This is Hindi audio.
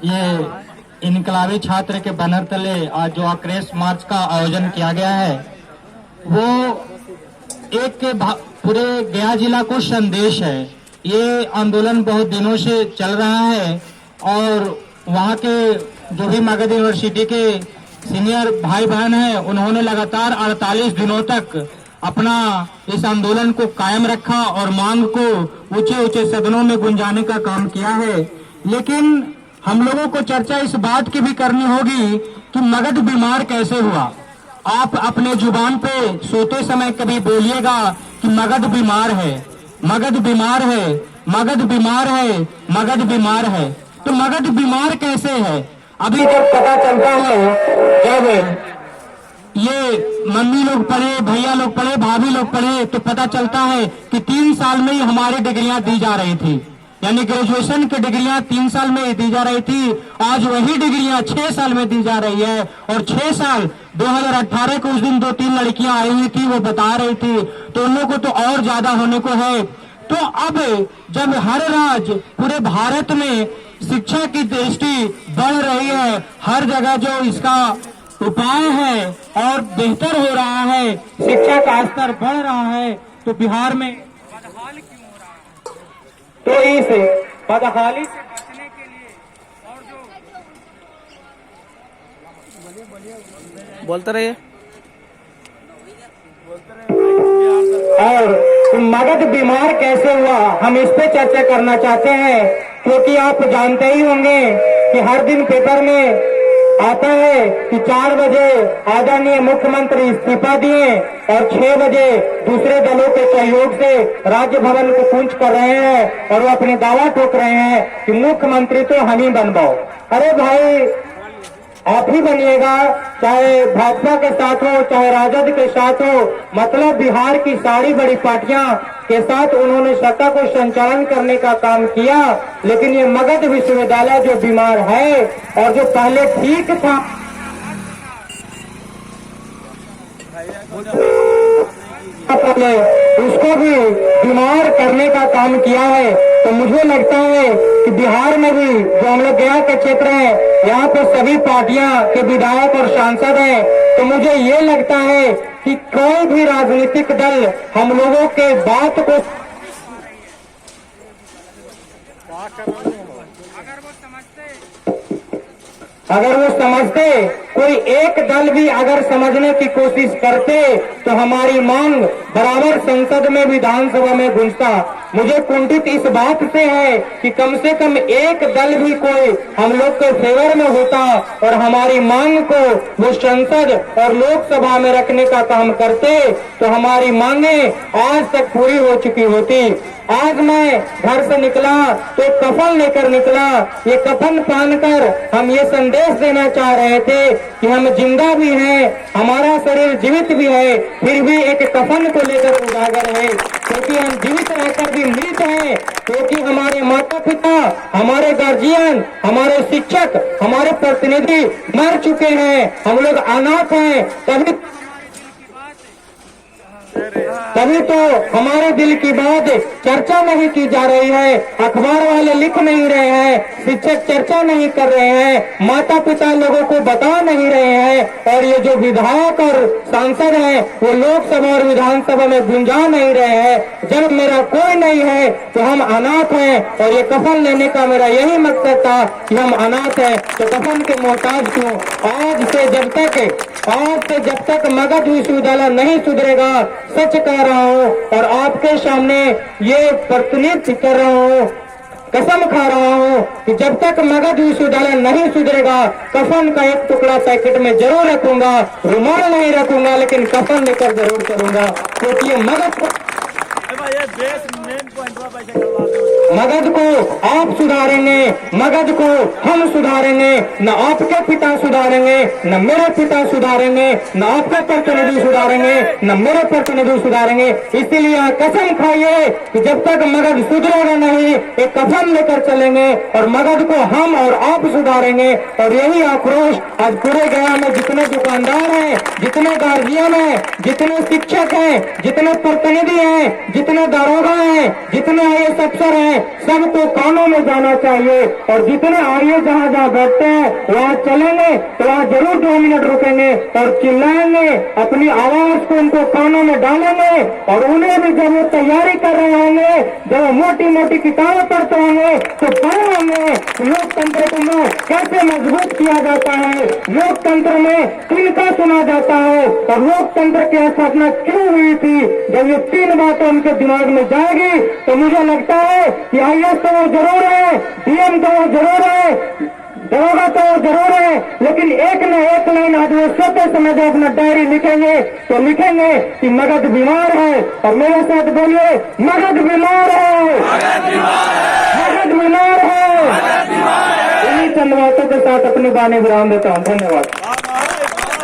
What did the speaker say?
ये इनकलाबी छात्र के बैनर तले आज जो आक्रोश मार्च का आयोजन किया गया है वो एक पूरे गया जिला को संदेश है। ये आंदोलन बहुत दिनों से चल रहा है और वहाँ के जो भी मगध यूनिवर्सिटी के सीनियर भाई बहन हैं उन्होंने लगातार 48 दिनों तक अपना इस आंदोलन को कायम रखा और मांग को ऊंचे ऊंचे सदनों में गुंजाने का काम किया है। लेकिन हम लोगों को चर्चा इस बात की भी करनी होगी कि मगध बीमार कैसे हुआ। आप अपने जुबान पे सोते समय कभी बोलिएगा कि मगध बीमार है, मगध बीमार है, मगध बीमार है, मगध बीमार है। तो मगध बीमार कैसे है? अभी जब पता चलता है, जब ये मम्मी लोग पढ़े, भैया लोग पढ़े, भाभी लोग पढ़े, तो पता चलता है कि 3 साल में ही हमारी डिग्रियां दी जा रही थी, यानी ग्रेजुएशन की डिग्रियां 3 साल में दी जा रही थी। आज वही डिग्रियां 6 साल में दी जा रही है। और 6 साल 2018 को उस दिन 2-3 लड़कियां आई हुई थी, वो बता रही थी, तो उन लोगों को तो और ज्यादा होने को है। तो अब जब हर राज्य पूरे भारत में शिक्षा की दृष्टि बढ़ रही है, हर जगह जो इसका उपाय है और बेहतर हो रहा है, शिक्षा का स्तर बढ़ रहा है, तो बिहार में बदहाल क्यों हो रहा है? तो इस बदहाली से बचने के लिए और जो बोलते रहिए और मगध बीमार कैसे हुआ, हम इस पे चर्चा करना चाहते हैं। क्योंकि आप जानते ही होंगे कि हर दिन पेपर में आता है कि 4 बजे आदरणीय मुख्यमंत्री इस्तीफा दिए और 6 बजे दूसरे दलों के सहयोग से राज्य भवन को कूच कर रहे हैं और वो अपने दावा ठोक रहे हैं कि मुख्यमंत्री तो हम ही बनवाओ। अरे भाई, आप ही बनिएगा, चाहे भाजपा के साथ हो चाहे राजद के साथ हो। मतलब बिहार की सारी बड़ी पार्टियां के साथ उन्होंने सत्ता को संचालन करने का काम किया। लेकिन ये मगध विश्वविद्यालय जो बीमार है और जो पहले ठीक था, उसको भी बीमार करने का काम किया है। तो मुझे लगता है कि बिहार में भी जो हम लोग गया के क्षेत्र है, यहाँ पर सभी पार्टियां के विधायक और सांसद हैं। तो मुझे ये लगता है कि कोई भी राजनीतिक दल हम लोगों के बात को अगर वो समझते, कोई एक दल भी अगर समझने की कोशिश करते तो हमारी मांग बराबर संसद में विधानसभा में गूंजता। मुझे कुंठित इस बात से है कि कम से कम एक दल भी कोई हम लोग के फेवर में होता और हमारी मांग को वो संसद और लोकसभा में रखने का काम करते तो हमारी मांगे आज तक पूरी हो चुकी होती। आज मैं घर से निकला तो कफन लेकर निकला। ये कफन पहनकर हम ये संदेश देना चाह रहे थे कि हम जिंदा भी हैं, हमारा शरीर जीवित भी है, फिर भी एक कफन को लेकर उजागर है। क्योंकि हम जीवित रहकर भी मृत हैं, क्योंकि हमारे माता पिता, हमारे गार्जियन, हमारे शिक्षक, हमारे प्रतिनिधि मर चुके हैं, हम लोग अनाथ हैं। तभी तो हमारे दिल की बात चर्चा नहीं की जा रही है, अखबार वाले लिख नहीं रहे हैं, शिक्षक चर्चा नहीं कर रहे हैं, माता पिता लोगों को बता नहीं रहे हैं और ये जो विधायक और सांसद हैं वो लोकसभा और विधानसभा में गुंजा नहीं रहे हैं। जब मेरा कोई नहीं है तो हम अनाथ हैं और ये कफन लेने का मेरा यही मकसद था कि हम अनाथ हैं तो कफन के मोहताज क्यों। आज से जब तक मगध विश्वविद्यालय नहीं सुधरेगा, सच कह रहा हूँ और आपके सामने ये प्रतिनिधित्व कर रहा हूँ, कसम खा रहा हूँ कि जब तक मगध विश्वविद्यालय नहीं सुधरेगा, कफन का एक टुकड़ा पैकेट में जरूर रखूंगा, रुमाल नहीं रखूंगा, लेकिन कफन लेकर जरूर करूंगा। क्योंकि ये मगध को आप सुधारेंगे, मगध को हम सुधारेंगे, न आपके पिता सुधारेंगे, न मेरे पिता सुधारेंगे, न आपके प्रतिनिधि सुधारेंगे, न मेरे प्रतिनिधि सुधारेंगे। इसीलिए कसम खाइए कि जब तक मगध सुधरेगा नहीं, एक कफन लेकर चलेंगे और मगध को हम और आप सुधारेंगे। और यही आक्रोश आज पूरे गया में जितने दुकानदार हैं, जितने गार्जियन हैं, जितने शिक्षक हैं, जितने प्रतिनिधि हैं, जितने दारोगा हैं, जितने IAS अफसर हैं सबको कानों में जाना चाहिए और जितने IAS जहाँ जहाँ बैठते हैं वहाँ चलेंगे तो वहाँ जरूर 2 मिनट रुकेंगे और चिल्लाएंगे, अपनी आवाज को उनको कानों में डालेंगे और उन्हें भी जब वो तैयारी कर रहे होंगे, जब वो मोटी मोटी किताबें पढ़ते होंगे तो पढ़े होंगे लोकतंत्र को कैसे मजबूत किया जाता है, लोकतंत्र में किनका सुना जाता है और लोकतंत्र की स्थापना क्यों हुई थी। जब ये 3 बातें उनके दिमाग में जाएगी तो मुझे लगता है कि IAS तो वो जरूर है, DM तो वो जरूर है, दरोगा तो वो जरूर है, लेकिन एक न एक लाइन आज वो सोते समय जब अपना डायरी लिखेंगे तो लिखेंगे कि मगध बीमार है। और मेरे साथ बोलिए, मगध बीमार है, मगध बीमार है। इन्हीं चंद बातों के साथ अपनी वाणी विराम देता हूँ। धन्यवाद।